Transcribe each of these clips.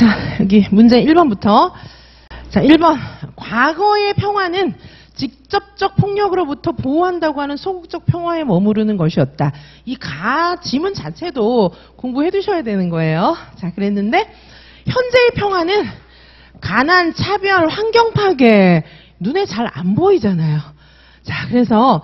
자, 여기 문제 1번부터. 자, 1번. 과거의 평화는 직접적 폭력으로부터 보호한다고 하는 소극적 평화에 머무르는 것이었다. 이 지문 자체도 공부해 두셔야 되는 거예요. 자, 그랬는데 현재의 평화는 가난, 차별, 환경 파괴, 눈에 잘 안 보이잖아요. 자, 그래서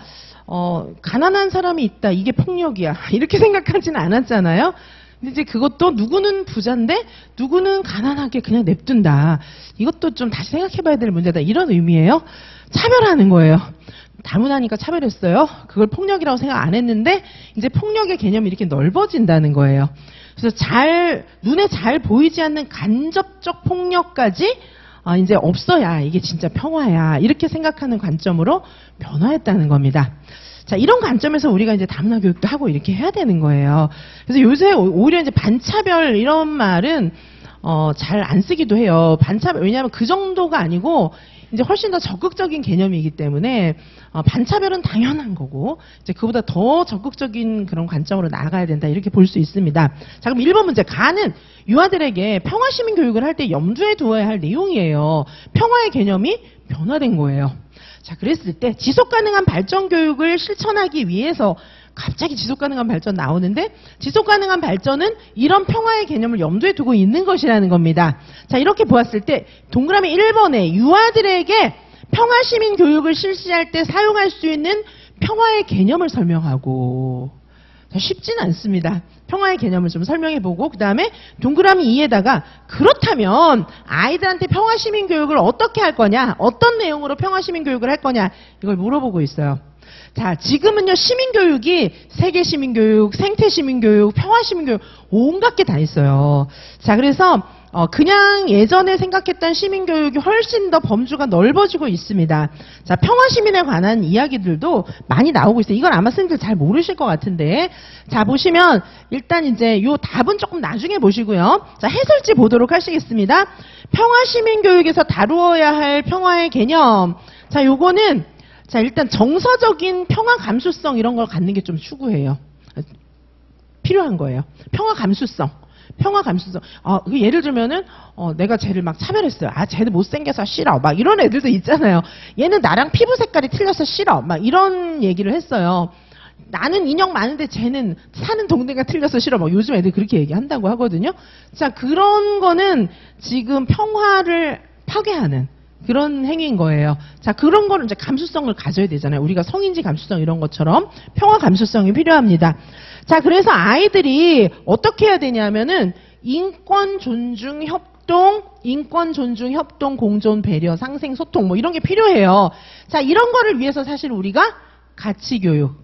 가난한 사람이 있다. 이게 폭력이야. 이렇게 생각하지는 않았잖아요. 근데 이제 그것도 누구는 부자인데 누구는 가난하게 그냥 냅둔다. 이것도 좀 다시 생각해봐야 될 문제다. 이런 의미예요. 차별하는 거예요. 다문화니까 차별했어요. 그걸 폭력이라고 생각 안 했는데 이제 폭력의 개념이 이렇게 넓어진다는 거예요. 그래서 눈에 잘 보이지 않는 간접적 폭력까지 이제 없어야 이게 진짜 평화야. 이렇게 생각하는 관점으로 변화했다는 겁니다. 자, 이런 관점에서 우리가 이제 다문화 교육도 하고 이렇게 해야 되는 거예요. 그래서 요새 오히려 이제 반차별 이런 말은 잘 안 쓰기도 해요. 반차별, 왜냐하면 그 정도가 아니고 이제 훨씬 더 적극적인 개념이기 때문에 반차별은 당연한 거고 이제 그보다 더 적극적인 그런 관점으로 나아가야 된다. 이렇게 볼 수 있습니다. 자, 그럼 1번 문제. 가는 유아들에게 평화 시민 교육을 할 때 염두에 두어야 할 내용이에요. 평화의 개념이 변화된 거예요. 자, 그랬을 때 지속 가능한 발전 교육을 실천하기 위해서 갑자기 지속 가능한 발전 나오는데 지속 가능한 발전은 이런 평화의 개념을 염두에 두고 있는 것이라는 겁니다. 자, 이렇게 보았을 때 동그라미 1번에 유아들에게 평화 시민 교육을 실시할 때 사용할 수 있는 평화의 개념을 설명하고 쉽진 않습니다. 평화의 개념을 좀 설명해보고 그 다음에 동그라미 2에다가 그렇다면 아이들한테 평화 시민 교육을 어떻게 할 거냐, 어떤 내용으로 평화 시민 교육을 할 거냐 이걸 물어보고 있어요. 자, 지금은요 시민교육이 세계 시민교육, 생태 시민교육, 평화 시민교육 온갖 게 다 있어요. 자, 그래서 그냥 예전에 생각했던 시민교육이 훨씬 더 범주가 넓어지고 있습니다. 자, 평화 시민에 관한 이야기들도 많이 나오고 있어요. 이건 아마 선생님들 잘 모르실 것 같은데. 자, 보시면 일단 이제 요 답은 조금 나중에 보시고요. 자, 해설지 보도록 하시겠습니다. 평화 시민교육에서 다루어야 할 평화의 개념. 자, 요거는 자, 일단 정서적인 평화 감수성 이런 걸 갖는 게 좀 추구해요. 필요한 거예요. 평화 감수성. 평화 감수성. 예를 들면은, 내가 쟤를 막 차별했어요. 쟤는 못생겨서 싫어. 막 이런 애들도 있잖아요. 얘는 나랑 피부 색깔이 틀려서 싫어. 막 이런 얘기를 했어요. 나는 인형 많은데 쟤는 사는 동네가 틀려서 싫어. 막 요즘 애들 그렇게 얘기한다고 하거든요. 자, 그런 거는 지금 평화를 파괴하는 그런 행위인 거예요. 자, 그런 거는 이제 감수성을 가져야 되잖아요. 우리가 성인지 감수성 이런 것처럼 평화 감수성이 필요합니다. 자, 그래서 아이들이 어떻게 해야 되냐면은 인권 존중 협동, 공존 배려, 상생 소통 뭐 이런 게 필요해요. 자, 이런 거를 위해서 사실 우리가 가치 교육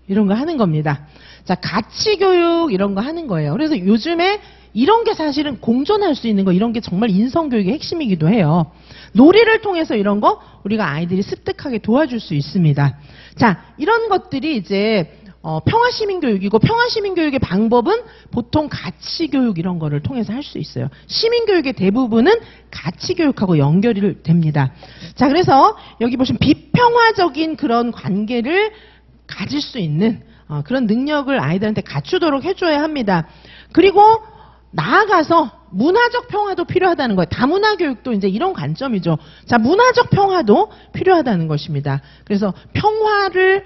이런 거 하는 겁니다. 자, 가치 교육 이런 거 하는 거예요. 그래서 요즘에 이런 게 사실은 공존할 수 있는 거 이런 게 정말 인성교육의 핵심이기도 해요. 놀이를 통해서 이런 거 우리가 아이들이 습득하게 도와줄 수 있습니다. 자, 이런 것들이 이제 평화시민교육이고 평화시민교육의 방법은 보통 가치교육 이런 거를 통해서 할 수 있어요. 시민교육의 대부분은 가치교육하고 연결이 됩니다. 자, 그래서 여기 보시면 비평화적인 그런 관계를 가질 수 있는 그런 능력을 아이들한테 갖추도록 해줘야 합니다. 그리고 나아가서 문화적 평화도 필요하다는 거예요. 다문화 교육도 이제 이런 관점이죠. 자, 문화적 평화도 필요하다는 것입니다. 그래서 평화를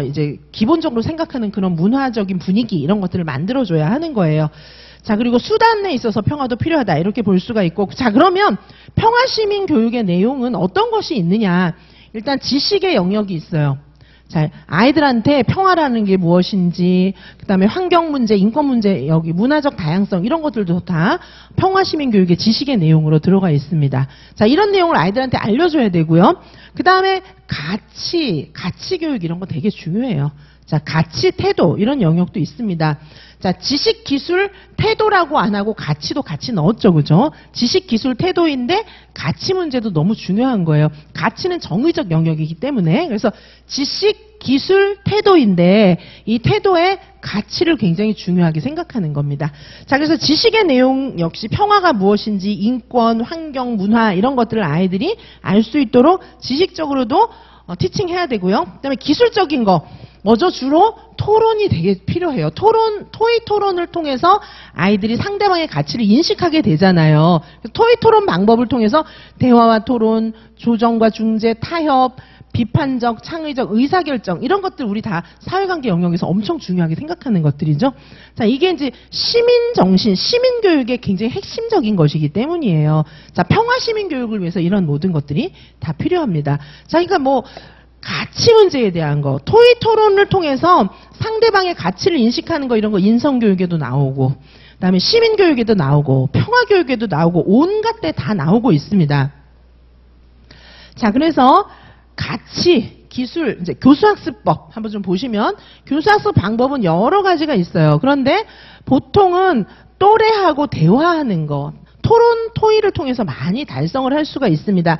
이제 기본적으로 생각하는 그런 문화적인 분위기 이런 것들을 만들어줘야 하는 거예요. 자, 그리고 수단에 있어서 평화도 필요하다 이렇게 볼 수가 있고, 자, 그러면 평화 시민 교육의 내용은 어떤 것이 있느냐? 일단 지식의 영역이 있어요. 자, 아이들한테 평화라는 게 무엇인지, 그 다음에 환경 문제, 인권 문제, 여기 문화적 다양성 이런 것들도 다 평화 시민 교육의 지식의 내용으로 들어가 있습니다. 자, 이런 내용을 아이들한테 알려줘야 되고요. 그 다음에 가치 교육 이런 거 되게 중요해요. 자, 가치, 태도 이런 영역도 있습니다. 자, 지식, 기술, 태도라고 안 하고 가치도 같이 넣었죠, 그죠? 지식, 기술, 태도인데 가치 문제도 너무 중요한 거예요. 가치는 정의적 영역이기 때문에. 그래서 지식, 기술, 태도인데 이 태도의 가치를 굉장히 중요하게 생각하는 겁니다. 자, 그래서 지식의 내용 역시 평화가 무엇인지 인권, 환경, 문화 이런 것들을 아이들이 알 수 있도록 지식적으로도 티칭해야 되고요. 그다음에 기술적인 거. 먼저 주로 토론이 되게 필요해요. 토의 토론을 통해서 아이들이 상대방의 가치를 인식하게 되잖아요. 토의 토론 방법을 통해서 대화와 토론, 조정과 중재, 타협, 비판적, 창의적, 의사결정 이런 것들 우리 다 사회관계 영역에서 엄청 중요하게 생각하는 것들이죠. 자, 이게 이제 시민정신, 시민교육의 굉장히 핵심적인 것이기 때문이에요. 자, 평화시민교육을 위해서 이런 모든 것들이 다 필요합니다. 자, 그러니까 뭐 가치 문제에 대한 거, 토의 토론을 통해서 상대방의 가치를 인식하는 거 이런 거 인성교육에도 나오고 그다음에 시민교육에도 나오고 평화교육에도 나오고 온갖 데 다 나오고 있습니다. 자, 그래서 가치, 기술, 이제 교수학습법 한번 좀 보시면 교수학습 방법은 여러 가지가 있어요. 그런데 보통은 또래하고 대화하는 거, 토의를 통해서 많이 달성을 할 수가 있습니다.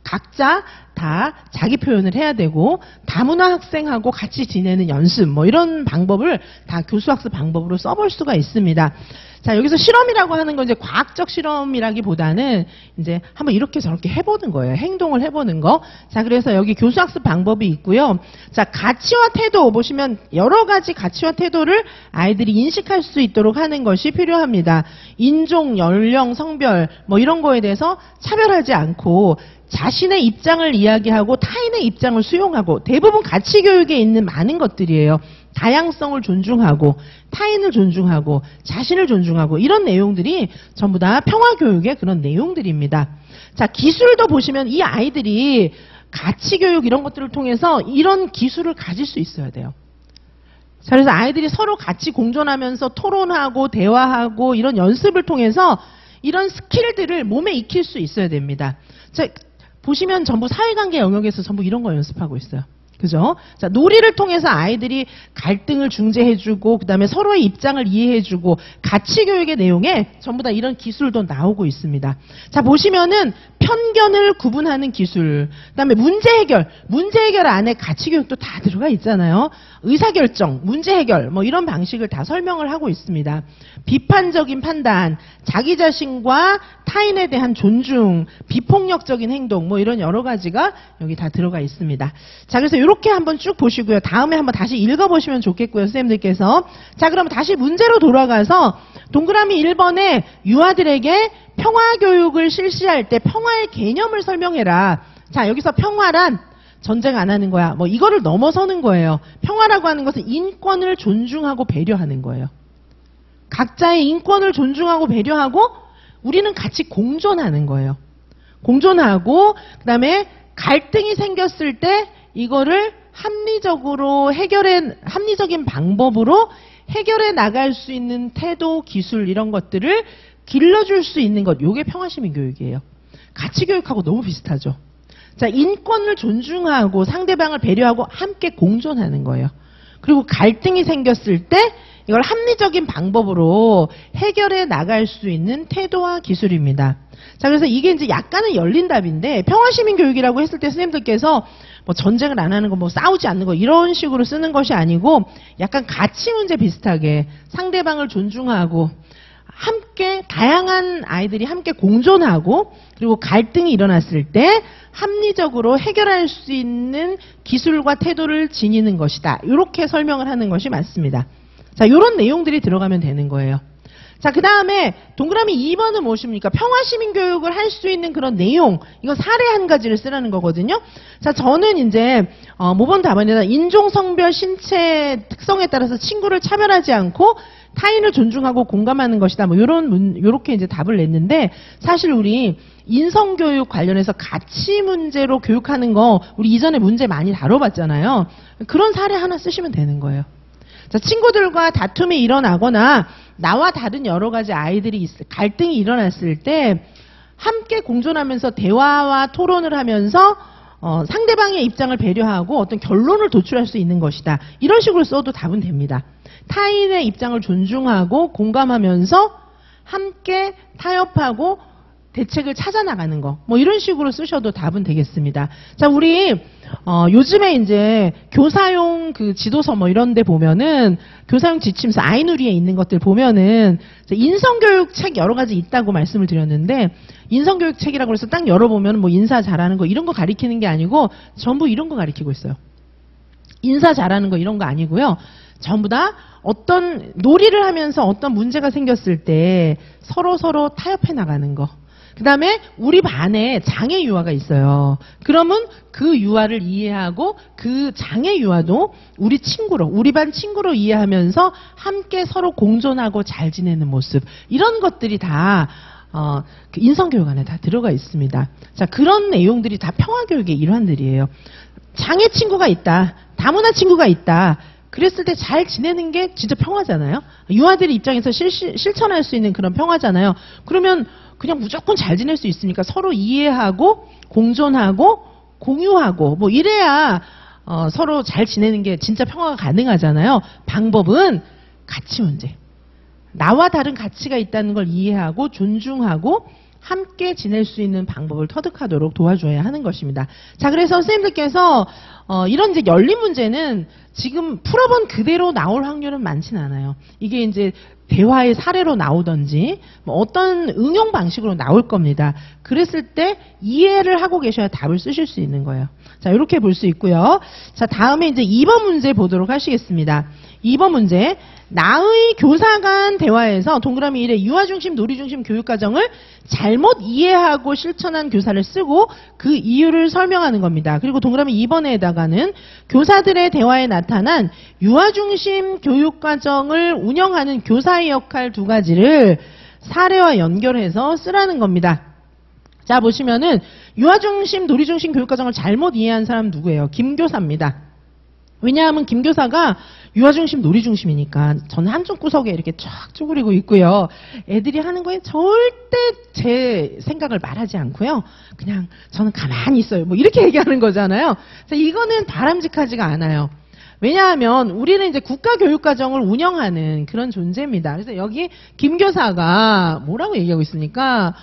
각자 다 자기 표현을 해야 되고 다문화 학생하고 같이 지내는 연습 뭐 이런 방법을 다 교수학습 방법으로 써볼 수가 있습니다. 자, 여기서 실험이라고 하는 건 이제 과학적 실험이라기보다는 이제 한번 이렇게 저렇게 해보는 거예요. 행동을 해보는 거. 자, 그래서 여기 교수학습 방법이 있고요. 자, 가치와 태도 보시면 여러 가지 가치와 태도를 아이들이 인식할 수 있도록 하는 것이 필요합니다. 인종, 연령, 성별 뭐 이런 거에 대해서 차별하지 않고 자신의 입장을 이야기하고 타인의 입장을 수용하고 대부분 가치 교육에 있는 많은 것들이에요. 다양성을 존중하고 타인을 존중하고 자신을 존중하고 이런 내용들이 전부 다 평화교육의 그런 내용들입니다. 자, 기술도 보시면 이 아이들이 가치교육 이런 것들을 통해서 이런 기술을 가질 수 있어야 돼요. 자, 그래서 아이들이 서로 같이 공존하면서 토론하고 대화하고 이런 연습을 통해서 이런 스킬들을 몸에 익힐 수 있어야 됩니다. 자, 보시면 전부 사회관계 영역에서 전부 이런 거 연습하고 있어요. 그죠? 자, 놀이를 통해서 아이들이 갈등을 중재해주고, 그 다음에 서로의 입장을 이해해주고, 가치교육의 내용에 전부 다 이런 기술도 나오고 있습니다. 자, 보시면은 편견을 구분하는 기술, 그 다음에 문제 해결 안에 가치교육도 다 들어가 있잖아요. 의사결정, 문제 해결, 뭐 이런 방식을 다 설명을 하고 있습니다. 비판적인 판단, 자기 자신과 타인에 대한 존중, 비폭력적인 행동, 뭐 이런 여러 가지가 여기 다 들어가 있습니다. 자, 그래서 이렇게 한번 쭉 보시고요. 다음에 한번 다시 읽어보시면 좋겠고요, 선생님들께서. 자, 그럼 다시 문제로 돌아가서 동그라미 1번에 유아들에게 평화교육을 실시할 때 평화의 개념을 설명해라. 자, 여기서 평화란 전쟁 안 하는 거야. 뭐 이거를 넘어서는 거예요. 평화라고 하는 것은 인권을 존중하고 배려하는 거예요. 각자의 인권을 존중하고 배려하고 우리는 같이 공존하는 거예요. 공존하고 그다음에 갈등이 생겼을 때 이거를 합리적인 방법으로 해결해 나갈 수 있는 태도, 기술 이런 것들을 길러줄 수 있는 것. 이게 평화시민교육이에요. 가치교육하고 너무 비슷하죠. 자, 인권을 존중하고 상대방을 배려하고 함께 공존하는 거예요. 그리고 갈등이 생겼을 때 이걸 합리적인 방법으로 해결해 나갈 수 있는 태도와 기술입니다. 자, 그래서 이게 이제 약간은 열린 답인데 평화시민교육이라고 했을 때 선생님들께서 뭐 전쟁을 안 하는 거, 뭐 싸우지 않는 거 이런 식으로 쓰는 것이 아니고 약간 가치 문제 비슷하게 상대방을 존중하고 함께 다양한 아이들이 함께 공존하고 그리고 갈등이 일어났을 때 합리적으로 해결할 수 있는 기술과 태도를 지니는 것이다. 이렇게 설명을 하는 것이 맞습니다. 자, 이런 내용들이 들어가면 되는 거예요. 자, 그 다음에 동그라미 2번은 무엇입니까? 평화시민교육을 할 수 있는 그런 내용. 이거 사례 한 가지를 쓰라는 거거든요. 자, 저는 이제 모범 답안에다 인종, 성별, 신체 특성에 따라서 친구를 차별하지 않고 타인을 존중하고 공감하는 것이다. 뭐 요렇게 이제 답을 냈는데 사실 우리 인성교육 관련해서 가치 문제로 교육하는 거 우리 이전에 문제 많이 다뤄봤잖아요. 그런 사례 하나 쓰시면 되는 거예요. 자, 친구들과 다툼이 일어나거나 나와 다른 여러 가지 아이들이 갈등이 일어났을 때 함께 공존하면서 대화와 토론을 하면서 상대방의 입장을 배려하고 어떤 결론을 도출할 수 있는 것이다. 이런 식으로 써도 답은 됩니다. 타인의 입장을 존중하고 공감하면서 함께 타협하고 대책을 찾아나가는 거. 뭐 이런 식으로 쓰셔도 답은 되겠습니다. 자, 우리 요즘에 이제 교사용 그 지도서 뭐 이런 데 보면은 교사용 지침서 아이누리에 있는 것들 보면은 인성교육 책 여러 가지 있다고 말씀을 드렸는데 인성교육 책이라고 해서 딱 열어보면 뭐 인사 잘하는 거 이런 거 가리키는 게 아니고 전부 이런 거 가리키고 있어요. 인사 잘하는 거 이런 거 아니고요. 전부 다 어떤 놀이를 하면서 어떤 문제가 생겼을 때 서로 타협해 나가는 거. 그 다음에 우리 반에 장애 유아가 있어요. 그러면 그 유아를 이해하고 그 장애 유아도 우리 친구로, 우리 반 친구로 이해하면서 함께 서로 공존하고 잘 지내는 모습. 이런 것들이 다 그 인성교육 안에 다 들어가 있습니다. 자, 그런 내용들이 다 평화교육의 일환들이에요. 장애 친구가 있다. 다문화 친구가 있다. 그랬을 때 잘 지내는 게 진짜 평화잖아요. 유아들의 입장에서 실천할 수 있는 그런 평화잖아요. 그러면 그냥 무조건 잘 지낼 수 있으니까 서로 이해하고 공존하고 공유하고 뭐 이래야 서로 잘 지내는 게 진짜 평화가 가능하잖아요. 방법은 가치 문제. 나와 다른 가치가 있다는 걸 이해하고 존중하고 함께 지낼 수 있는 방법을 터득하도록 도와줘야 하는 것입니다. 자, 그래서 선생님들께서 이런 이제 열린 문제는 지금 풀어본 그대로 나올 확률은 많진 않아요. 이게 이제 대화의 사례로 나오든지 뭐 어떤 응용 방식으로 나올 겁니다. 그랬을 때 이해를 하고 계셔야 답을 쓰실 수 있는 거예요. 자, 이렇게 볼 수 있고요. 자, 다음에 이제 2번 문제 보도록 하시겠습니다. 2번 문제. 나의 교사 간 대화에서 동그라미 1에 유아중심, 놀이중심 교육과정을 잘못 이해하고 실천한 교사를 쓰고 그 이유를 설명하는 겁니다. 그리고 동그라미 2번에다가는 교사들의 대화에 나타난 유아중심 교육과정을 운영하는 교사의 역할 2가지를 사례와 연결해서 쓰라는 겁니다. 자, 보시면은 유아중심, 놀이중심 교육과정을 잘못 이해한 사람 누구예요? 김교사입니다. 왜냐하면 김교사가 유아중심, 놀이중심이니까 저는 한쪽 구석에 이렇게 쫙 쭈그리고 있고요. 애들이 하는 거에 절대 제 생각을 말하지 않고요. 그냥 저는 가만히 있어요. 뭐 이렇게 얘기하는 거잖아요. 자, 이거는 바람직하지가 않아요. 왜냐하면 우리는 이제 국가교육과정을 운영하는 그런 존재입니다. 그래서 여기 김교사가 뭐라고 얘기하고 있습니까?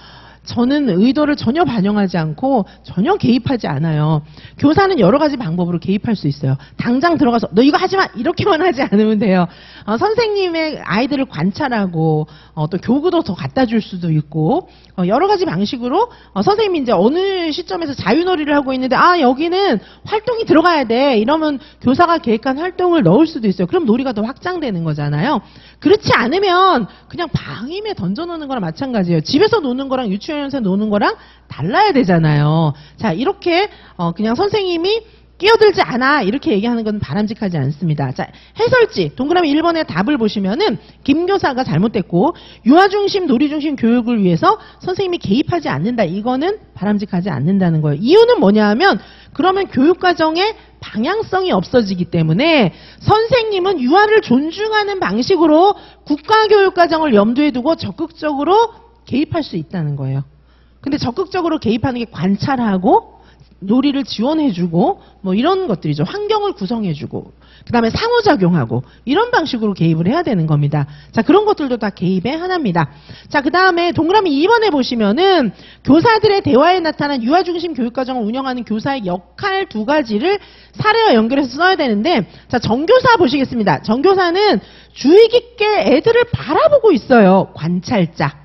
저는 의도를 전혀 반영하지 않고 전혀 개입하지 않아요. 교사는 여러 가지 방법으로 개입할 수 있어요. 당장 들어가서 너 이거 하지 마 이렇게만 하지 않으면 돼요. 선생님의 아이들을 관찰하고 또 교구도 더 갖다 줄 수도 있고 여러 가지 방식으로 선생님이 이제 어느 시점에서 자유놀이를 하고 있는데 여기는 활동이 들어가야 돼 이러면 교사가 계획한 활동을 넣을 수도 있어요. 그럼 놀이가 더 확장되는 거잖아요. 그렇지 않으면 그냥 방임에 던져놓는 거랑 마찬가지예요. 집에서 노는 거랑 유치원에서 노는 거랑 달라야 되잖아요. 자, 이렇게 그냥 선생님이 끼어들지 않아 이렇게 얘기하는 건 바람직하지 않습니다. 자, 해설지 동그라미 1번의 답을 보시면은 김교사가 잘못됐고 유아중심, 놀이중심 교육을 위해서 선생님이 개입하지 않는다. 이거는 바람직하지 않는다는 거예요. 이유는 뭐냐 하면 그러면 교육과정의 방향성이 없어지기 때문에 선생님은 유아를 존중하는 방식으로 국가교육과정을 염두에 두고 적극적으로 개입할 수 있다는 거예요. 근데 적극적으로 개입하는 게 관찰하고 놀이를 지원해주고 뭐 이런 것들이죠. 환경을 구성해주고 그 다음에 상호작용하고 이런 방식으로 개입을 해야 되는 겁니다. 자, 그런 것들도 다 개입의 하나입니다. 자, 그 다음에 동그라미 2번에 보시면은 교사들의 대화에 나타난 유아중심 교육과정을 운영하는 교사의 역할 2가지를 사례와 연결해서 써야 되는데 자, 정교사 보시겠습니다. 정교사는 주의 깊게 애들을 바라보고 있어요. 관찰자.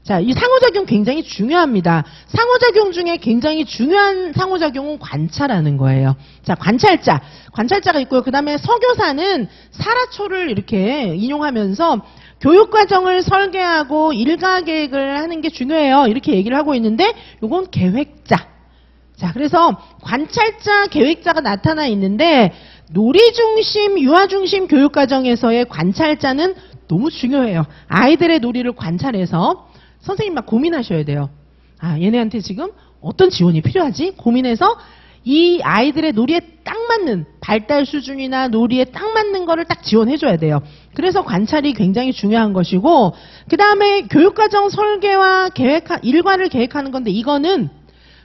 자, 이 상호작용 굉장히 중요합니다. 상호작용 중에 굉장히 중요한 상호작용은 관찰하는 거예요. 자, 관찰자가 있고요. 그 다음에 서교사는 사라초를 이렇게 인용하면서 교육과정을 설계하고 일가계획을 하는 게 중요해요. 이렇게 얘기를 하고 있는데 이건 계획자. 자, 그래서 관찰자, 계획자가 나타나 있는데 놀이중심, 유아중심 교육과정에서의 관찰자는 너무 중요해요. 아이들의 놀이를 관찰해서 선생님 막 고민하셔야 돼요. 얘네한테 지금 어떤 지원이 필요하지? 고민해서 이 아이들의 놀이에 딱 맞는 발달 수준이나 놀이에 딱 맞는 거를 딱 지원해줘야 돼요. 그래서 관찰이 굉장히 중요한 것이고 그 다음에 교육과정 설계와 일과를 계획하는 건데 이거는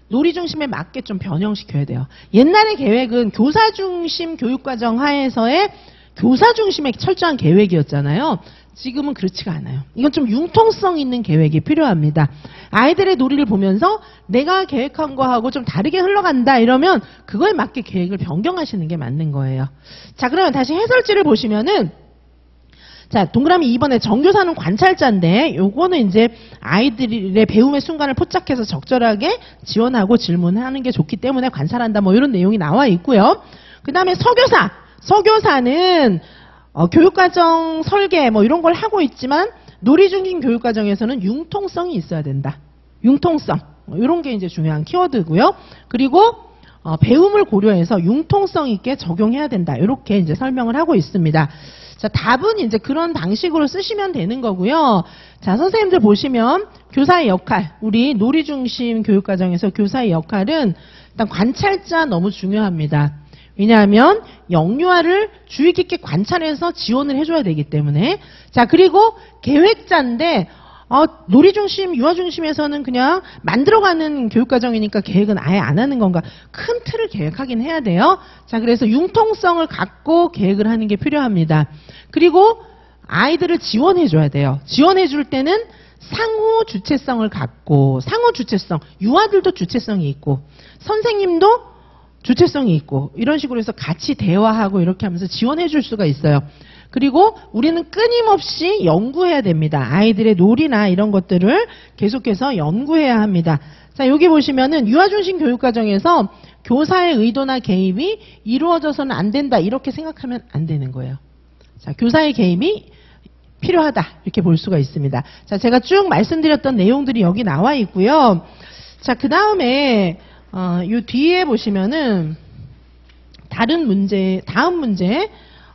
놀이 중심에 맞게 좀 변형시켜야 돼요. 옛날의 계획은 교사 중심 교육과정 하에서의 교사 중심의 철저한 계획이었잖아요. 지금은 그렇지가 않아요. 이건 좀 융통성 있는 계획이 필요합니다. 아이들의 놀이를 보면서 내가 계획한 거하고 좀 다르게 흘러간다 이러면 그거에 맞게 계획을 변경하시는 게 맞는 거예요. 자, 그러면 다시 해설지를 보시면은 자, 동그라미 2번에 정교사는 관찰자인데 요거는 이제 아이들의 배움의 순간을 포착해서 적절하게 지원하고 질문하는 게 좋기 때문에 관찰한다 뭐 이런 내용이 나와 있고요. 그 다음에 서교사. 서교사는 교육과정 설계 뭐 이런 걸 하고 있지만 놀이 중심 교육과정에서는 융통성이 있어야 된다. 융통성. 이런 게 이제 중요한 키워드고요. 그리고 배움을 고려해서 융통성 있게 적용해야 된다. 이렇게 이제 설명을 하고 있습니다. 자, 답은 이제 그런 방식으로 쓰시면 되는 거고요. 자, 선생님들 보시면 교사의 역할, 우리 놀이 중심 교육과정에서 교사의 역할은 일단 관찰자 너무 중요합니다. 왜냐하면 영유아를 주의 깊게 관찰해서 지원을 해줘야 되기 때문에. 자, 그리고 계획자인데 놀이 중심, 유아 중심에서는 그냥 만들어가는 교육과정이니까 계획은 아예 안 하는 건가? 큰 틀을 계획하긴 해야 돼요. 자, 그래서 융통성을 갖고 계획을 하는 게 필요합니다. 그리고 아이들을 지원해줘야 돼요. 지원해줄 때는 상호 주체성을 갖고, 상호 주체성, 유아들도 주체성이 있고, 선생님도 주체성이 있고, 이런 식으로 해서 같이 대화하고 이렇게 하면서 지원해줄 수가 있어요. 그리고 우리는 끊임없이 연구해야 됩니다. 아이들의 놀이나 이런 것들을 계속해서 연구해야 합니다. 자, 여기 보시면은 유아중심 교육과정에서 교사의 의도나 개입이 이루어져서는 안 된다. 이렇게 생각하면 안 되는 거예요. 자, 교사의 개입이 필요하다. 이렇게 볼 수가 있습니다. 자, 제가 쭉 말씀드렸던 내용들이 여기 나와 있고요. 자, 그 다음에 요 뒤에 보시면은 다른 문제, 다음 문제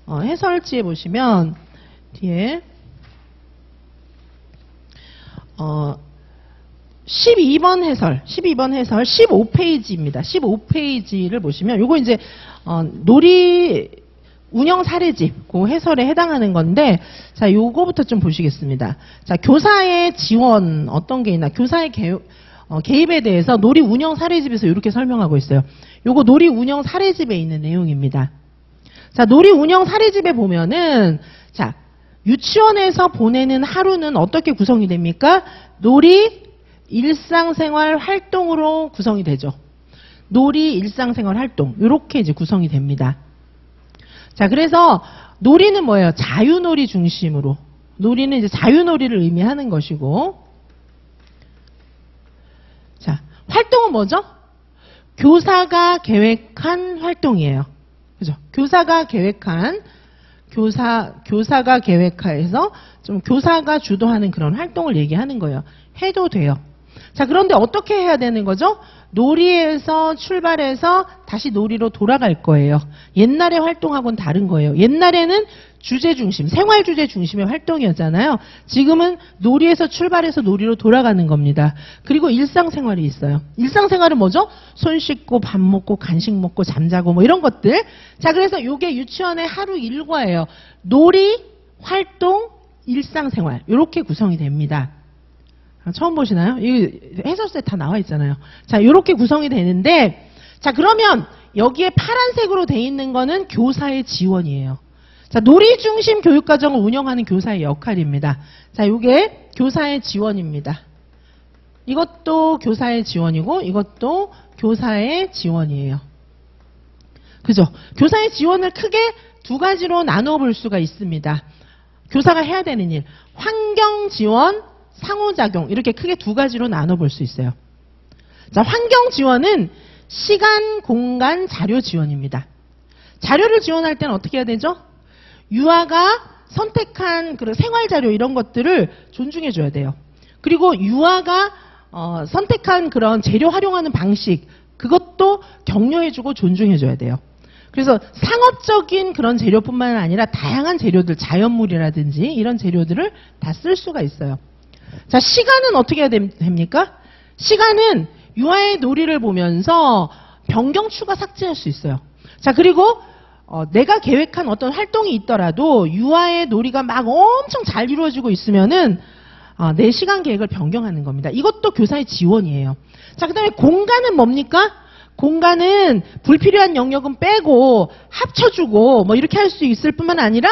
해설지에 보시면 뒤에 12번 해설 15페이지입니다. 15페이지를 보시면 요거 이제 놀이 운영 사례집 그 해설에 해당하는 건데, 자, 요거부터 좀 보시겠습니다. 자, 교사의 지원 어떤 게 있나, 교사의 개입에 대해서 놀이 운영 사례집에서 이렇게 설명하고 있어요. 요거 놀이 운영 사례집에 있는 내용입니다. 자, 놀이 운영 사례집에 보면은, 자, 유치원에서 보내는 하루는 어떻게 구성이 됩니까? 놀이 일상생활 활동으로 구성이 되죠. 놀이 일상생활 활동, 이렇게 이제 구성이 됩니다. 자, 그래서 놀이는 뭐예요? 자유놀이 중심으로. 놀이는 이제 자유놀이를 의미하는 것이고, 자, 활동은 뭐죠? 교사가 계획한 활동이에요. 그죠? 교사가 계획한, 교사가 계획해서 좀 교사가 주도하는 그런 활동을 얘기하는 거예요. 해도 돼요. 자, 그런데 어떻게 해야 되는 거죠? 놀이에서 출발해서 다시 놀이로 돌아갈 거예요. 옛날에 활동하고는 다른 거예요. 옛날에는 주제 중심, 생활 주제 중심의 활동이었잖아요. 지금은 놀이에서 출발해서 놀이로 돌아가는 겁니다. 그리고 일상생활이 있어요. 일상생활은 뭐죠? 손 씻고 밥 먹고 간식 먹고 잠자고 뭐 이런 것들. 자, 그래서 이게 유치원의 하루 일과예요. 놀이, 활동, 일상생활 이렇게 구성이 됩니다. 처음 보시나요? 이 해설서에 다 나와 있잖아요. 자, 이렇게 구성이 되는데, 자, 그러면 여기에 파란색으로 돼 있는 거는 교사의 지원이에요. 자, 놀이 중심 교육과정을 운영하는 교사의 역할입니다. 자, 이게 교사의 지원입니다. 이것도 교사의 지원이고, 이것도 교사의 지원이에요. 그죠? 교사의 지원을 크게 두 가지로 나눠 볼 수가 있습니다. 교사가 해야 되는 일, 환경 지원, 상호작용, 이렇게 크게 두 가지로 나눠볼 수 있어요. 자, 환경 지원은 시간, 공간, 자료 지원입니다. 자료를 지원할 때는 어떻게 해야 되죠? 유아가 선택한 그런 생활자료 이런 것들을 존중해줘야 돼요. 그리고 유아가 선택한 그런 재료 활용하는 방식, 그것도 격려해주고 존중해줘야 돼요. 그래서 상업적인 그런 재료뿐만 아니라 다양한 재료들, 자연물이라든지 이런 재료들을 다 쓸 수가 있어야 자, 시간은 어떻게 해야 됩니까? 시간은 유아의 놀이를 보면서 변경, 추가, 삭제할 수 있어요. 자, 그리고 내가 계획한 어떤 활동이 있더라도 유아의 놀이가 막 엄청 잘 이루어지고 있으면은 내 시간 계획을 변경하는 겁니다. 이것도 교사의 지원이에요. 자, 그 다음에 공간은 뭡니까? 공간은 불필요한 영역은 빼고 합쳐주고 뭐 이렇게 할 수 있을 뿐만 아니라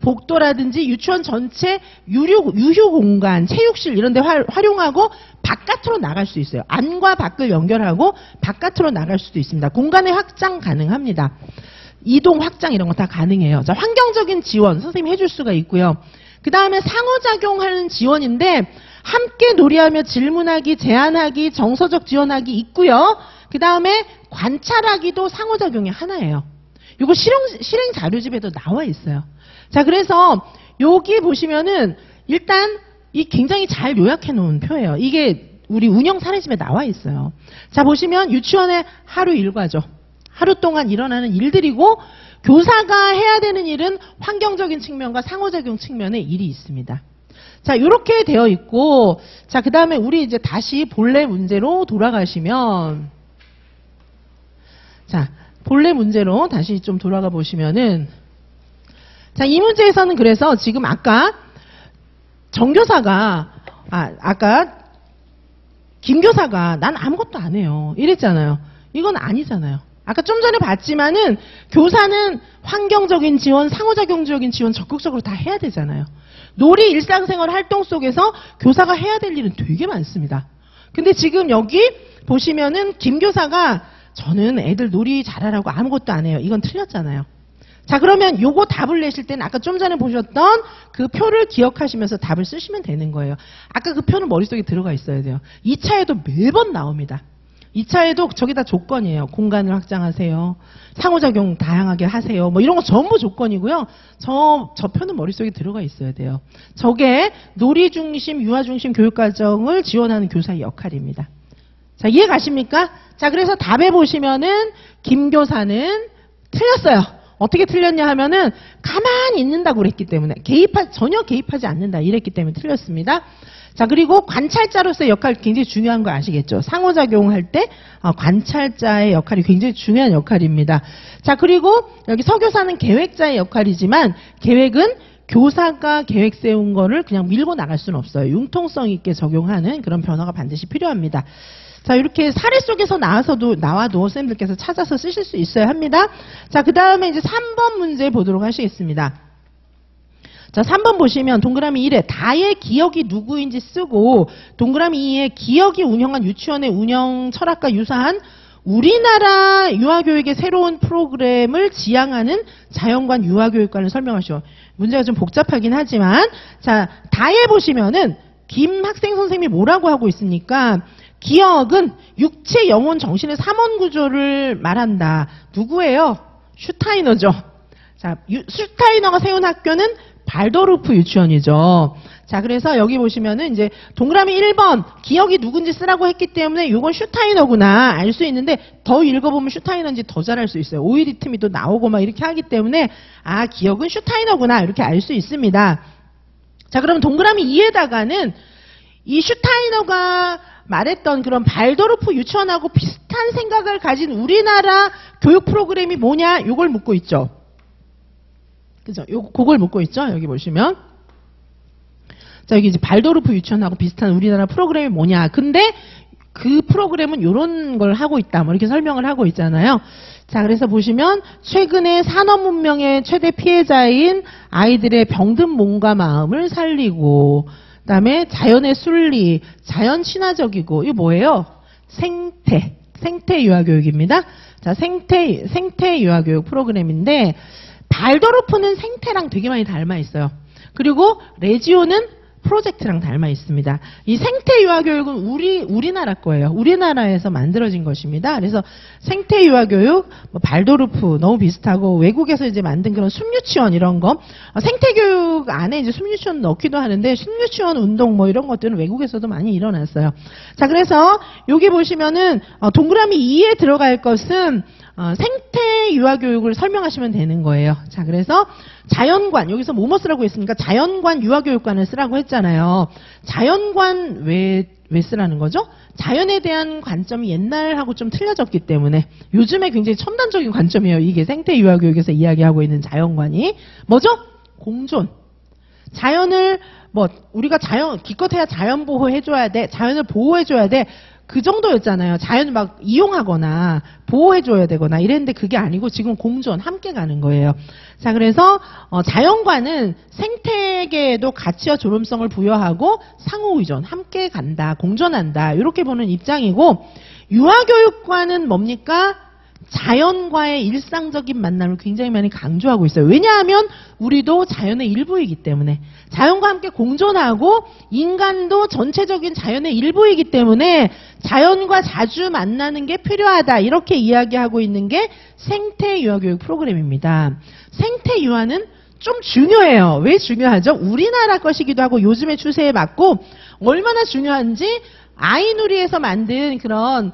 복도라든지 유치원 전체 유휴 공간, 체육실 이런 데 활용하고 바깥으로 나갈 수 있어요. 안과 밖을 연결하고 바깥으로 나갈 수도 있습니다. 공간의 확장 가능합니다. 이동 확장 이런 거 다 가능해요. 자, 환경적인 지원 선생님이 해줄 수가 있고요. 그 다음에 상호작용하는 지원인데 함께 놀이하며 질문하기, 제안하기, 정서적 지원하기 있고요. 그 다음에 관찰하기도 상호작용의 하나예요. 이거 실행 자료집에도 나와 있어요. 자, 그래서 여기 보시면은 일단 이 굉장히 잘 요약해 놓은 표예요. 이게 우리 운영 사례집에 나와 있어요. 자, 보시면 유치원의 하루 일과죠. 하루 동안 일어나는 일들이고 교사가 해야 되는 일은 환경적인 측면과 상호작용 측면의 일이 있습니다. 자, 이렇게 되어 있고, 자, 그 다음에 우리 이제 다시 본래 문제로 돌아가시면, 자, 본래 문제로 다시 좀 돌아가 보시면은, 자, 이 문제에서는 그래서 지금 아까 정교사가, 아까 김교사가 난 아무것도 안 해요. 이랬잖아요. 이건 아니잖아요. 아까 좀 전에 봤지만은 교사는 환경적인 지원, 상호작용적인 지원 적극적으로 다 해야 되잖아요. 놀이 일상생활 활동 속에서 교사가 해야 될 일은 되게 많습니다. 근데 지금 여기 보시면은 김교사가 저는 애들 놀이 잘하라고 아무것도 안 해요. 이건 틀렸잖아요. 자, 그러면 요거 답을 내실 때는 아까 좀 전에 보셨던 그 표를 기억하시면서 답을 쓰시면 되는 거예요. 아까 그 표는 머릿속에 들어가 있어야 돼요. 2차에도 매번 나옵니다. 2차에도 저게 다 조건이에요. 공간을 확장하세요. 상호작용 다양하게 하세요. 뭐 이런 거 전부 조건이고요. 저 표는 머릿속에 들어가 있어야 돼요. 저게 놀이 중심, 유아 중심 교육과정을 지원하는 교사의 역할입니다. 자, 이해 가십니까? 자, 그래서 답에 보시면은 김교사는 틀렸어요. 어떻게 틀렸냐 하면은 가만히 있는다고 그랬기 때문에 전혀 개입하지 않는다 이랬기 때문에 틀렸습니다. 자, 그리고 관찰자로서의 역할 굉장히 중요한 거 아시겠죠? 상호작용할 때 관찰자의 역할이 굉장히 중요한 역할입니다. 자, 그리고 여기 서교사는 계획자의 역할이지만 계획은 교사가 계획 세운 거를 그냥 밀고 나갈 수는 없어요. 융통성 있게 적용하는 그런 변화가 반드시 필요합니다. 자, 이렇게 사례 속에서 나와도 선생님들께서 찾아서 쓰실 수 있어야 합니다. 자, 그 다음에 이제 3번 문제 보도록 하시겠습니다. 자, 3번 보시면 동그라미 1에 다의 기억이 누구인지 쓰고 동그라미 2에 기억이 운영한 유치원의 운영 철학과 유사한 우리나라 유아교육의 새로운 프로그램을 지향하는 자연관 유아교육관을 설명하시오. 문제가 좀 복잡하긴 하지만 자, 다에 보시면은 김 학생 선생님이 뭐라고 하고 있습니까? 기억은 육체, 영혼, 정신의 3원 구조를 말한다. 누구예요? 슈타이너죠. 자, 슈타이너가 세운 학교는 발도르프 유치원이죠. 자, 그래서 여기 보시면은 이제 동그라미 1번 기억이 누군지 쓰라고 했기 때문에 이건 슈타이너구나 알 수 있는데 더 읽어보면 슈타이너인지 더 잘 알 수 있어요. 오이리틈이 또 나오고 막 이렇게 하기 때문에 기억은 슈타이너구나 이렇게 알 수 있습니다. 자, 그럼 동그라미 2에다가는 이 슈타이너가 말했던 그런 발도르프 유치원하고 비슷한 생각을 가진 우리나라 교육 프로그램이 뭐냐? 이걸 묻고 있죠. 그죠? 그걸 묻고 있죠. 여기 보시면. 자, 여기 이제 발도르프 유치원하고 비슷한 우리나라 프로그램이 뭐냐. 근데 그 프로그램은 이런 걸 하고 있다. 뭐 이렇게 설명을 하고 있잖아요. 자, 그래서 보시면 최근에 산업문명의 최대 피해자인 아이들의 병든 몸과 마음을 살리고 그다음에 자연의 순리, 자연 친화적이고 이거 뭐예요? 생태 유아교육입니다. 자, 생태 유아교육 프로그램인데 발도르프는 생태랑 되게 많이 닮아 있어요. 그리고 레지오는 프로젝트랑 닮아 있습니다. 이 생태 유아교육은 우리나라 거예요. 우리나라에서 만들어진 것입니다. 그래서 생태 유아교육, 발도르프 너무 비슷하고 외국에서 이제 만든 그런 숲유치원 이런 거, 생태교육 안에 이제 숲유치원 넣기도 하는데 숲유치원 운동 뭐 이런 것들은 외국에서도 많이 일어났어요. 자, 그래서 여기 보시면은 동그라미 2에 들어갈 것은 생태 유아교육을 설명하시면 되는 거예요. 자, 그래서 자연관, 여기서 뭐뭐 쓰라고 했습니까? 자연관 유아교육관을 쓰라고 했잖아요. 자연관 왜 쓰라는 거죠? 자연에 대한 관점이 옛날하고 좀 틀려졌기 때문에 요즘에 굉장히 첨단적인 관점이에요. 이게 생태 유아교육에서 이야기하고 있는 자연관이. 뭐죠? 공존. 자연을 우리가 기껏해야 자연 보호해줘야 돼. 자연을 보호해줘야 돼. 그 정도였잖아요. 자연을 막 이용하거나 보호해줘야 되거나 이랬는데 그게 아니고 지금 공존, 함께 가는 거예요. 자, 그래서 자연과는 생태계에도 가치와 존엄성을 부여하고 상호의존, 함께 간다, 공존한다 이렇게 보는 입장이고 유아교육과는 뭡니까? 자연과의 일상적인 만남을 굉장히 많이 강조하고 있어요. 왜냐하면 우리도 자연의 일부이기 때문에, 자연과 함께 공존하고 인간도 전체적인 자연의 일부이기 때문에 자연과 자주 만나는 게 필요하다, 이렇게 이야기하고 있는 게 생태유아교육 프로그램입니다. 생태유아는 좀 중요해요. 왜 중요하죠? 우리나라 것이기도 하고 요즘의 추세에 맞고, 얼마나 중요한지 아이누리에서 만든 그런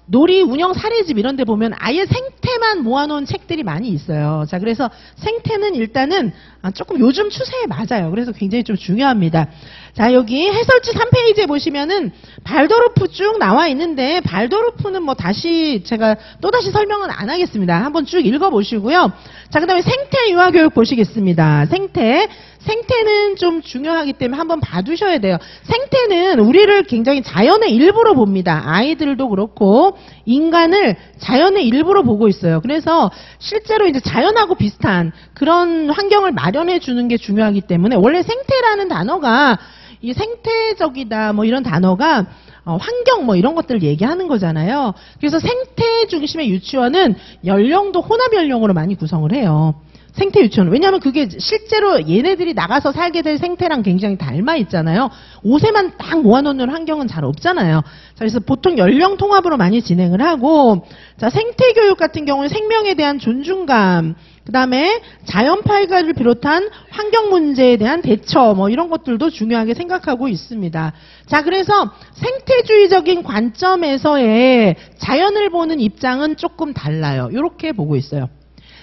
놀이 운영 사례집 이런 데 보면 아예 생태만 모아놓은 책들이 많이 있어요. 자, 그래서 생태는 일단은 조금 요즘 추세에 맞아요. 그래서 굉장히 좀 중요합니다. 자, 여기 해설지 3페이지에 보시면은 발도르프 쭉 나와 있는데, 발도르프는 뭐 제가 또다시 설명은 안 하겠습니다. 한번 쭉 읽어보시고요. 자, 그 다음에 생태 유아교육 보시겠습니다. 생태는 좀 중요하기 때문에 한번 봐두셔야 돼요. 생태는 우리를 굉장히 자연의 일부로 봅니다. 아이들도 그렇고 인간을 자연의 일부로 보고 있어요. 그래서 실제로 이제 자연하고 비슷한 그런 환경을 마련해 주는 게 중요하기 때문에, 원래 생태라는 단어가, 이 생태적이다 뭐 이런 단어가 환경 뭐 이런 것들을 얘기하는 거잖아요. 그래서 생태 중심의 유치원은 연령도 혼합 연령으로 많이 구성을 해요. 생태 유치원. 왜냐하면 그게 실제로 얘네들이 나가서 살게 될 생태랑 굉장히 닮아 있잖아요. 옷에만 딱 모아놓는 환경은 잘 없잖아요. 자, 그래서 보통 연령 통합으로 많이 진행을 하고, 자, 생태 교육 같은 경우는 생명에 대한 존중감, 그 다음에 자연 발달을 비롯한 환경 문제에 대한 대처, 뭐 이런 것들도 중요하게 생각하고 있습니다. 자, 그래서 생태주의적인 관점에서의 자연을 보는 입장은 조금 달라요. 이렇게 보고 있어요.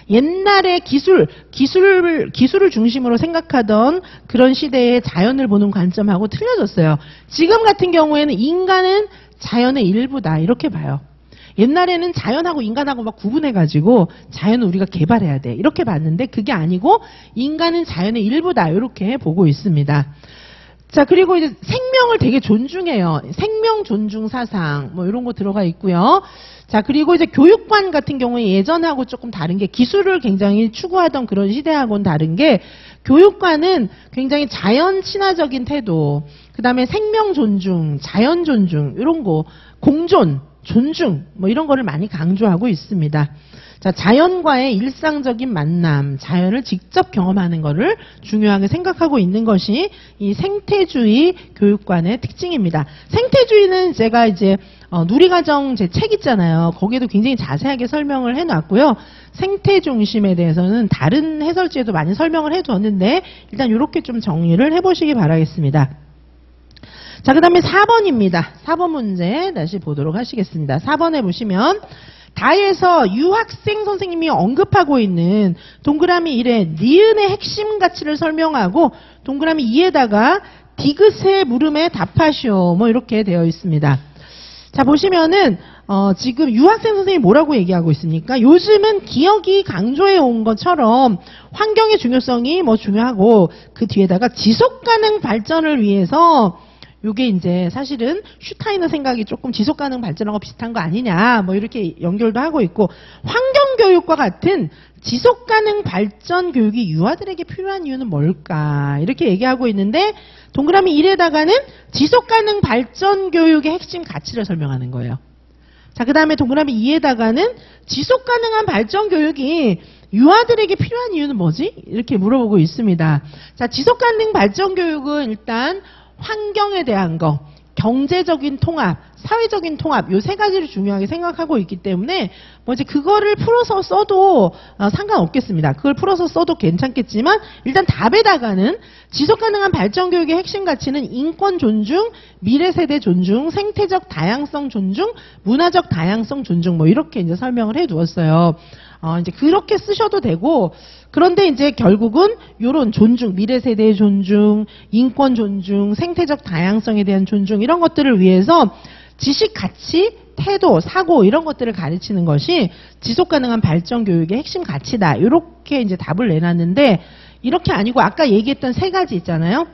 옛날에 기술을 중심으로 생각하던 그런 시대의 자연을 보는 관점하고 틀려졌어요. 지금 같은 경우에는 인간은 자연의 일부다, 이렇게 봐요. 옛날에는 자연하고 인간하고 막 구분해가지고 자연은 우리가 개발해야 돼, 이렇게 봤는데 그게 아니고 인간은 자연의 일부다, 이렇게 보고 있습니다. 자, 그리고 이제 생명을 되게 존중해요. 생명 존중 사상 뭐 이런 거 들어가 있고요. 자, 그리고 이제 교육관 같은 경우에 예전하고 조금 다른 게, 기술을 굉장히 추구하던 그런 시대하고는 다른 게, 교육관은 굉장히 자연 친화적인 태도, 그 다음에 생명 존중, 자연 존중, 이런 거, 공존, 존중 뭐 이런 거를 많이 강조하고 있습니다. 자, 자연과의 일상적인 만남, 자연을 직접 경험하는 거를 중요하게 생각하고 있는 것이 이 생태주의 교육관의 특징입니다. 생태주의는 제가 이제 누리과정 제 책 있잖아요. 거기에도 굉장히 자세하게 설명을 해놨고요. 생태 중심에 대해서는 다른 해설지에도 많이 설명을 해두었는데, 일단 이렇게 좀 정리를 해보시기 바라겠습니다. 자, 그 다음에 4번입니다. 4번 문제 다시 보도록 하시겠습니다. 4번에 보시면 다에서 유학생 선생님이 언급하고 있는 동그라미 1에 니은의 핵심 가치를 설명하고 동그라미 2에다가 디귿의 물음에 답하시오, 뭐 이렇게 되어 있습니다. 자, 보시면은 지금 유학생 선생님이 뭐라고 얘기하고 있습니까? 요즘은 기억이 강조해 온 것처럼 환경의 중요성이 뭐 중요하고, 그 뒤에다가 지속가능 발전을 위해서, 요게 이제 사실은 슈타이너 생각이 조금 지속가능 발전하고 비슷한 거 아니냐, 뭐 이렇게 연결도 하고 있고, 환경교육과 같은 지속가능 발전 교육이 유아들에게 필요한 이유는 뭘까, 이렇게 얘기하고 있는데, 동그라미 1에다가는 지속가능 발전 교육의 핵심 가치를 설명하는 거예요. 자, 그 다음에 동그라미 2에다가는 지속가능한 발전 교육이 유아들에게 필요한 이유는 뭐지? 이렇게 물어보고 있습니다. 자, 지속가능 발전 교육은 일단 환경에 대한 거, 경제적인 통합, 사회적인 통합, 요 세 가지를 중요하게 생각하고 있기 때문에 뭐 이제 그거를 풀어서 써도 상관없겠습니다. 그걸 풀어서 써도 괜찮겠지만, 일단 답에다가는 지속가능한 발전 교육의 핵심 가치는 인권 존중, 미래 세대 존중, 생태적 다양성 존중, 문화적 다양성 존중, 뭐 이렇게 이제 설명을 해두었어요. 이제 그렇게 쓰셔도 되고, 그런데 이제 결국은 요런 존중, 미래 세대의 존중, 인권 존중, 생태적 다양성에 대한 존중, 이런 것들을 위해서 지식 가치, 태도, 사고 이런 것들을 가르치는 것이 지속 가능한 발전 교육의 핵심 가치다, 이렇게 이제 답을 내놨는데, 이렇게 아니고 아까 얘기했던 세 가지 있잖아요.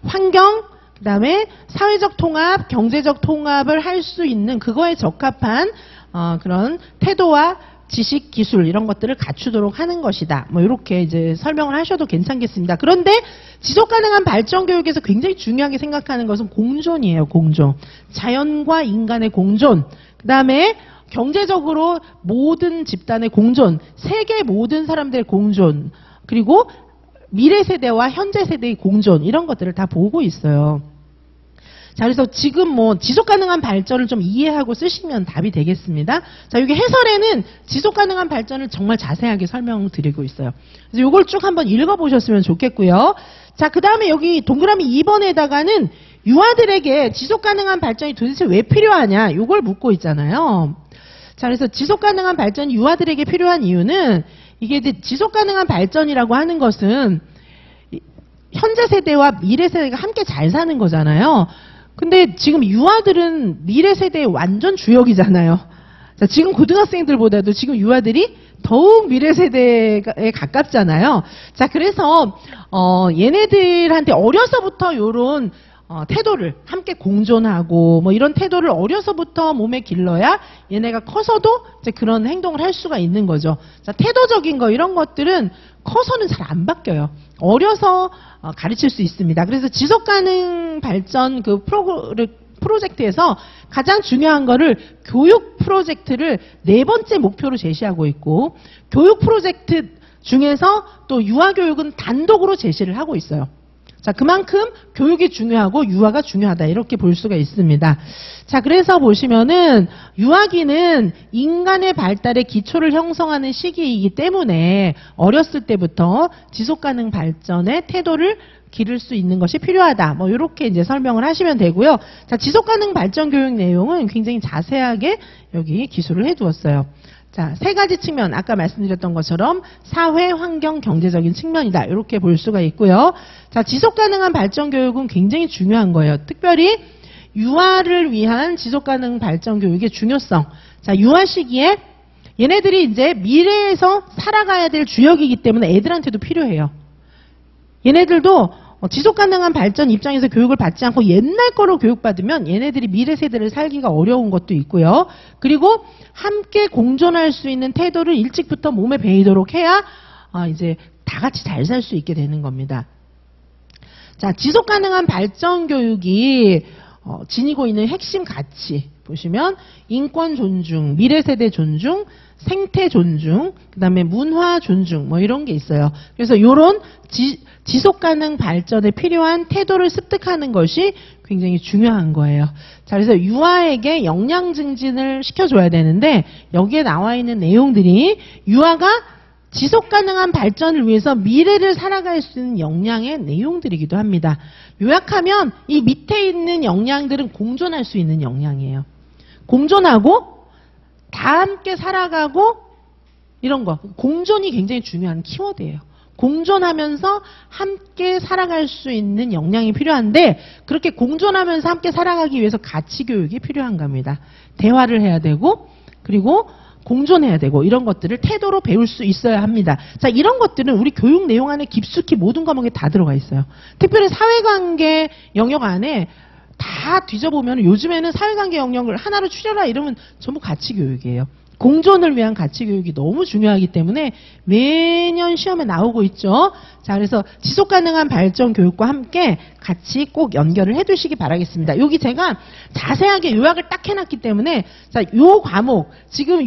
환경, 그다음에 사회적 통합, 경제적 통합을 할 수 있는 그거에 적합한 그런 태도와 지식, 기술 이런 것들을 갖추도록 하는 것이다, 뭐 이렇게 이제 설명을 하셔도 괜찮겠습니다. 그런데 지속가능한 발전 교육에서 굉장히 중요하게 생각하는 것은 공존이에요. 공존. 자연과 인간의 공존. 그 다음에 경제적으로 모든 집단의 공존, 세계 모든 사람들의 공존, 그리고 미래 세대와 현재 세대의 공존, 이런 것들을 다 보고 있어요. 자, 그래서 지금 뭐 지속 가능한 발전을 좀 이해하고 쓰시면 답이 되겠습니다. 자, 여기 해설에는 지속 가능한 발전을 정말 자세하게 설명드리고 있어요. 그래서 이걸 쭉 한번 읽어보셨으면 좋겠고요. 자, 그 다음에 여기 동그라미 2번에다가는 유아들에게 지속 가능한 발전이 도대체 왜 필요하냐, 이걸 묻고 있잖아요. 자, 그래서 지속 가능한 발전이 유아들에게 필요한 이유는, 이게 지속 가능한 발전이라고 하는 것은 현재 세대와 미래 세대가 함께 잘 사는 거잖아요. 근데 지금 유아들은 미래 세대의 완전 주역이잖아요. 자, 지금 고등학생들보다도 지금 유아들이 더욱 미래 세대에 가깝잖아요. 자, 그래서 얘네들한테 어려서부터 요런 태도를 함께 공존하고 뭐 이런 태도를 어려서부터 몸에 길러야 얘네가 커서도 이제 그런 행동을 할 수가 있는 거죠. 자, 태도적인 거 이런 것들은 커서는 잘 안 바뀌어요. 어려서 가르칠 수 있습니다. 그래서 지속가능 발전 그 프로젝트에서 가장 중요한 거를 교육 프로젝트를 4번째 목표로 제시하고 있고, 교육 프로젝트 중에서 또 유아교육은 단독으로 제시를 하고 있어요. 자, 그만큼 교육이 중요하고 유아가 중요하다, 이렇게 볼 수가 있습니다. 자, 그래서 보시면은 유아기는 인간의 발달의 기초를 형성하는 시기이기 때문에 어렸을 때부터 지속가능 발전의 태도를 기를 수 있는 것이 필요하다. 뭐 이렇게 이제 설명을 하시면 되고요. 자, 지속가능 발전 교육 내용은 굉장히 자세하게 여기 기술을 해두었어요. 자, 3가지 측면, 아까 말씀드렸던 것처럼 사회, 환경, 경제적인 측면이다, 이렇게 볼 수가 있고요. 자, 지속가능한 발전 교육은 굉장히 중요한 거예요. 특별히 유아를 위한 지속가능 발전 교육의 중요성. 자, 유아 시기에 얘네들이 이제 미래에서 살아가야 될 주역이기 때문에 애들한테도 필요해요. 얘네들도 지속가능한 발전 입장에서 교육을 받지 않고 옛날 거로 교육받으면 얘네들이 미래 세대를 살기가 어려운 것도 있고요. 그리고 함께 공존할 수 있는 태도를 일찍부터 몸에 배이도록 해야 이제 다 같이 잘 살 수 있게 되는 겁니다. 자, 지속가능한 발전 교육이 지니고 있는 핵심 가치 보시면 인권 존중, 미래 세대 존중, 생태 존중, 그다음에 문화 존중, 뭐 이런 게 있어요. 그래서 이런 지속가능 발전에 필요한 태도를 습득하는 것이 굉장히 중요한 거예요. 자, 그래서 유아에게 역량 증진을 시켜줘야 되는데, 여기에 나와 있는 내용들이 유아가 지속가능한 발전을 위해서 미래를 살아갈 수 있는 역량의 내용들이기도 합니다. 요약하면 이 밑에 있는 역량들은 공존할 수 있는 역량이에요. 공존하고 다 함께 살아가고 이런 거, 공존이 굉장히 중요한 키워드예요. 공존하면서 함께 살아갈 수 있는 역량이 필요한데, 그렇게 공존하면서 함께 살아가기 위해서 가치 교육이 필요한 겁니다. 대화를 해야 되고, 그리고 공존해야 되고, 이런 것들을 태도로 배울 수 있어야 합니다. 자, 이런 것들은 우리 교육 내용 안에 깊숙이 모든 과목에 다 들어가 있어요. 특별히 사회관계 영역 안에 다 뒤져보면 요즘에는 사회관계 영역을 하나로 추려라 이러면 전부 가치 교육이에요. 공존을 위한 가치 교육이 너무 중요하기 때문에 매년 시험에 나오고 있죠. 자, 그래서 지속가능한 발전 교육과 함께 같이 꼭 연결을 해두시기 바라겠습니다. 여기 제가 자세하게 요약을 딱 해놨기 때문에, 자, 요 과목, 지금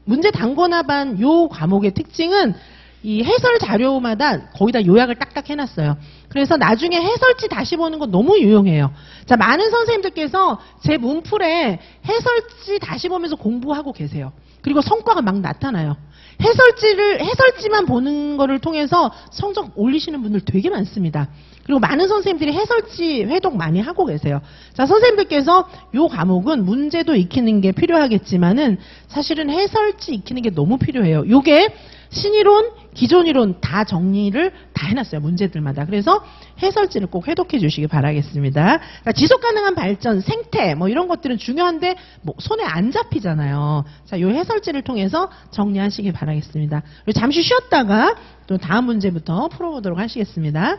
문제 단권화반 요 과목의 특징은 이 해설 자료마다 거의 다 요약을 딱딱 해놨어요. 그래서 나중에 해설지 다시 보는 건 너무 유용해요. 자, 많은 선생님들께서 제 문풀에 해설지 다시 보면서 공부하고 계세요. 그리고 성과가 막 나타나요. 해설지만 보는 거를 통해서 성적 올리시는 분들 되게 많습니다. 그리고 많은 선생님들이 해설지 회독 많이 하고 계세요. 자, 선생님들께서 요 과목은 문제도 익히는 게 필요하겠지만은 사실은 해설지 익히는 게 너무 필요해요. 요게 신이론, 기존이론 다 정리를 다 해놨어요. 문제들마다. 그래서 해설지를 꼭 회독해 주시기 바라겠습니다. 그러니까 지속가능한 발전, 생태 뭐 이런 것들은 중요한데 뭐 손에 안 잡히잖아요. 자, 요 해설지를 통해서 정리하시기 바라겠습니다. 잠시 쉬었다가 또 다음 문제부터 풀어보도록 하시겠습니다.